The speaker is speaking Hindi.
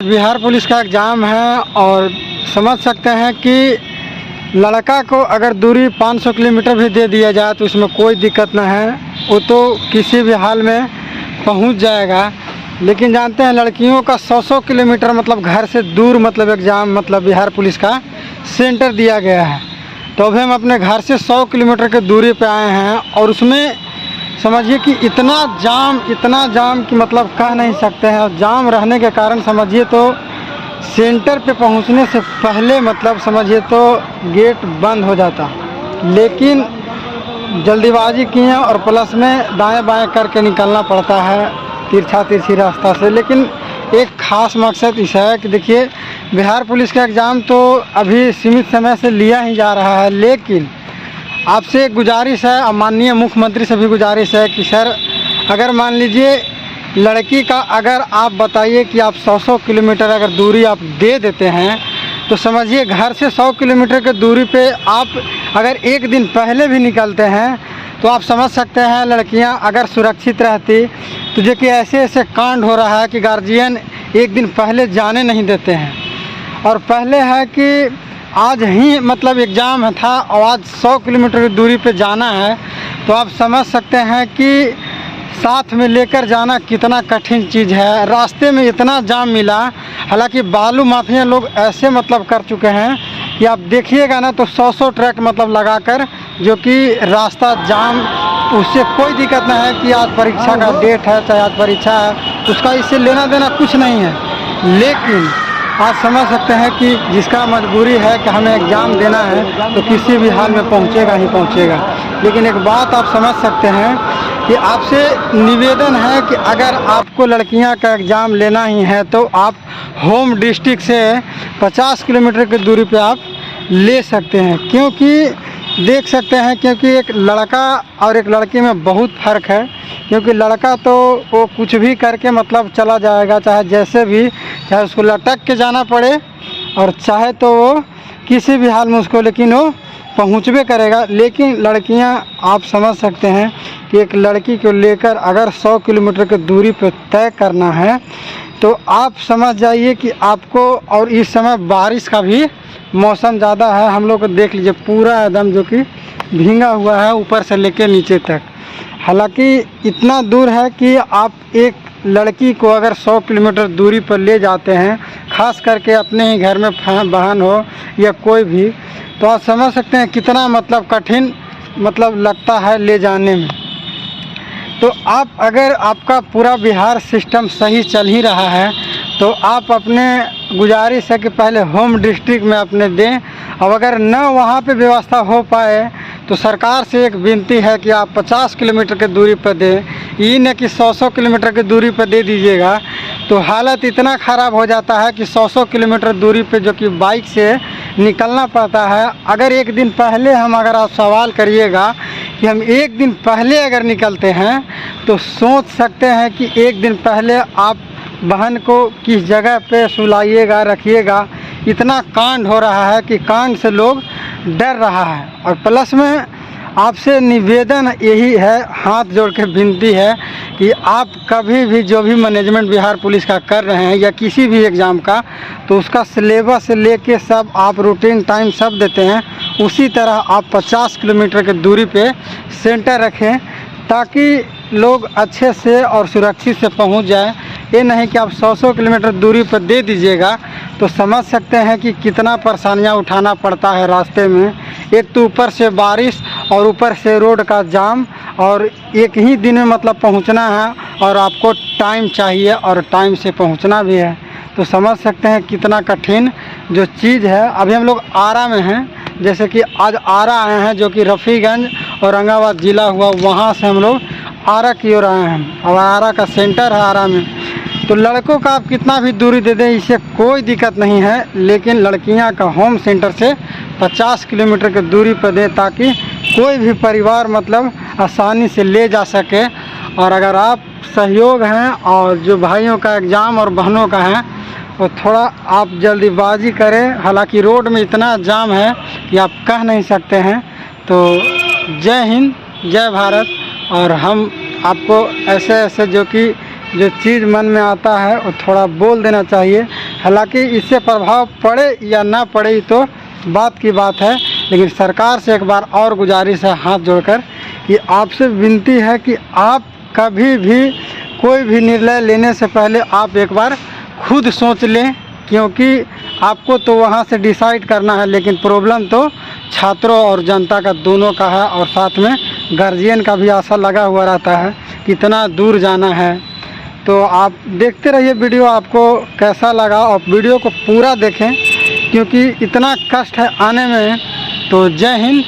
बिहार पुलिस का एग्ज़ाम है और समझ सकते हैं कि लड़का को अगर दूरी 500 किलोमीटर भी दे दिया जाए तो इसमें कोई दिक्कत ना है, वो तो किसी भी हाल में पहुंच जाएगा। लेकिन जानते हैं लड़कियों का 100 किलोमीटर मतलब घर से दूर मतलब एग्ज़ाम मतलब बिहार पुलिस का सेंटर दिया गया है। तो अभी हम अपने घर से 100 किलोमीटर की दूरी पे आए हैं और उसमें समझिए कि इतना जाम कि मतलब कह नहीं सकते हैं। और जाम रहने के कारण समझिए तो सेंटर पे पहुंचने से पहले मतलब समझिए तो गेट बंद हो जाता, लेकिन जल्दीबाजी किए और प्लस में दाएं बाएं करके निकलना पड़ता है तिरछी रास्ता से। लेकिन एक ख़ास मकसद इस है कि देखिए बिहार पुलिस का एग्ज़ाम तो अभी सीमित समय से लिया ही जा रहा है, लेकिन आपसे एक गुजारिश है और माननीय मुख्यमंत्री से भी गुजारिश है कि सर अगर मान लीजिए लड़की का अगर आप बताइए कि आप 100 किलोमीटर अगर दूरी आप दे देते हैं तो समझिए घर से 100 किलोमीटर की दूरी पे आप अगर एक दिन पहले भी निकलते हैं तो आप समझ सकते हैं लड़कियां अगर सुरक्षित रहती। तो जो कि ऐसे कांड हो रहा है कि गार्जियन एक दिन पहले जाने नहीं देते हैं। और पहले है कि आज ही मतलब एग्ज़ाम था और आज 100 किलोमीटर की दूरी पे जाना है, तो आप समझ सकते हैं कि साथ में लेकर जाना कितना कठिन चीज़ है। रास्ते में इतना जाम मिला, हालांकि बालू माफिया लोग ऐसे मतलब कर चुके हैं कि आप देखिएगा ना तो 100 ट्रक मतलब लगाकर जो कि रास्ता जाम, उससे कोई दिक्कत नहीं है कि आज परीक्षा का डेट है चाहे आज परीक्षा है, उसका इससे लेना देना कुछ नहीं है। लेकिन आज समझ सकते हैं कि जिसका मजबूरी है कि हमें एग्ज़ाम देना है तो किसी भी हाल में पहुंचेगा ही पहुंचेगा। लेकिन एक बात आप समझ सकते हैं कि आपसे निवेदन है कि अगर आपको लड़कियां का एग्ज़ाम लेना ही है तो आप होम डिस्ट्रिक्ट से 50 किलोमीटर की दूरी पे आप ले सकते हैं। क्योंकि देख सकते हैं क्योंकि एक लड़का और एक लड़की में बहुत फ़र्क है। क्योंकि लड़का तो वो कुछ भी करके मतलब चला जाएगा, चाहे जैसे भी, चाहे उसको लटक के जाना पड़े और चाहे तो वो किसी भी हाल में उसको लेकिन वो पहुँचबे करेगा। लेकिन लड़कियां आप समझ सकते हैं कि एक लड़की को लेकर अगर 100 किलोमीटर की दूरी पर तय करना है तो आप समझ जाइए कि आपको, और इस समय बारिश का भी मौसम ज़्यादा है, हम लोग को देख लीजिए पूरा एकदम जो कि भींगा हुआ है ऊपर से लेकर नीचे तक। हालांकि इतना दूर है कि आप एक लड़की को अगर 100 किलोमीटर दूरी पर ले जाते हैं, ख़ास करके अपने ही घर में बहन हो या कोई भी, तो आप समझ सकते हैं कितना मतलब कठिन मतलब लगता है ले जाने में। तो आप अगर आपका पूरा बिहार सिस्टम सही चल ही रहा है तो आप अपने गुजारिश है कि पहले होम डिस्ट्रिक्ट में अपने दें। अब अगर न वहाँ पे व्यवस्था हो पाए तो सरकार से एक विनती है कि आप 50 किलोमीटर की दूरी पर दें, ये न कि 100 किलोमीटर की दूरी पर दे दीजिएगा। तो हालत इतना ख़राब हो जाता है कि 100 किलोमीटर दूरी पे जो कि बाइक से निकलना पड़ता है। अगर एक दिन पहले हम अगर आप सवाल करिएगा कि हम एक दिन पहले अगर निकलते हैं तो सोच सकते हैं कि एक दिन पहले आप बहन को किस जगह पे सुलाइएगा रखिएगा। इतना कांड हो रहा है कि कांड से लोग डर रहा है। और प्लस में आपसे निवेदन यही है, हाथ जोड़ के विनती है कि आप कभी भी जो भी मैनेजमेंट बिहार पुलिस का कर रहे हैं या किसी भी एग्ज़ाम का, तो उसका सिलेबस से लेके सब आप रूटीन टाइम सब देते हैं, उसी तरह आप 50 किलोमीटर की दूरी पे सेंटर रखें ताकि लोग अच्छे से और सुरक्षित से पहुंच जाए। ये नहीं कि आप 100 किलोमीटर दूरी पर दे दीजिएगा तो समझ सकते हैं कि कितना परेशानियां उठाना पड़ता है रास्ते में। एक तो ऊपर से बारिश और ऊपर से रोड का जाम, और एक ही दिन में मतलब पहुंचना है और आपको टाइम चाहिए और टाइम से पहुंचना भी है। तो समझ सकते हैं कितना कठिन जो चीज़ है। अभी हम लोग आरा में हैं, जैसे कि आज आरा आए हैं जो कि रफ़ीगंज और औरंगाबाद ज़िला हुआ, वहाँ से हम लोग आरा की ओर आए हैं और आरा का सेंटर है आरा में। तो लड़कों का आप कितना भी दूरी दे दें इससे कोई दिक्कत नहीं है, लेकिन लड़कियां का होम सेंटर से 50 किलोमीटर की दूरी पर दें ताकि कोई भी परिवार मतलब आसानी से ले जा सके। और अगर आप सहयोग हैं और जो भाइयों का एग्ज़ाम और बहनों का है वो थोड़ा आप जल्दीबाजी करें। हालांकि रोड में इतना जाम है कि आप कह नहीं सकते हैं। तो जय हिंद, जय भारत। और हम आपको ऐसे ऐसे जो चीज़ मन में आता है वो थोड़ा बोल देना चाहिए। हालांकि इससे प्रभाव पड़े या ना पड़े तो बात की बात है, लेकिन सरकार से एक बार और गुजारिश है हाथ जोड़कर कि आपसे विनती है कि आप कभी भी कोई भी निर्णय लेने से पहले आप एक बार खुद सोच लें, क्योंकि आपको तो वहाँ से डिसाइड करना है, लेकिन प्रॉब्लम तो छात्रों और जनता का दोनों का है, और साथ में गार्जियन का भी आशा लगा हुआ रहता है कितना दूर जाना है। तो आप देखते रहिए वीडियो, आपको कैसा लगा, और वीडियो को पूरा देखें क्योंकि इतना कष्ट है आने में। तो जय हिंद।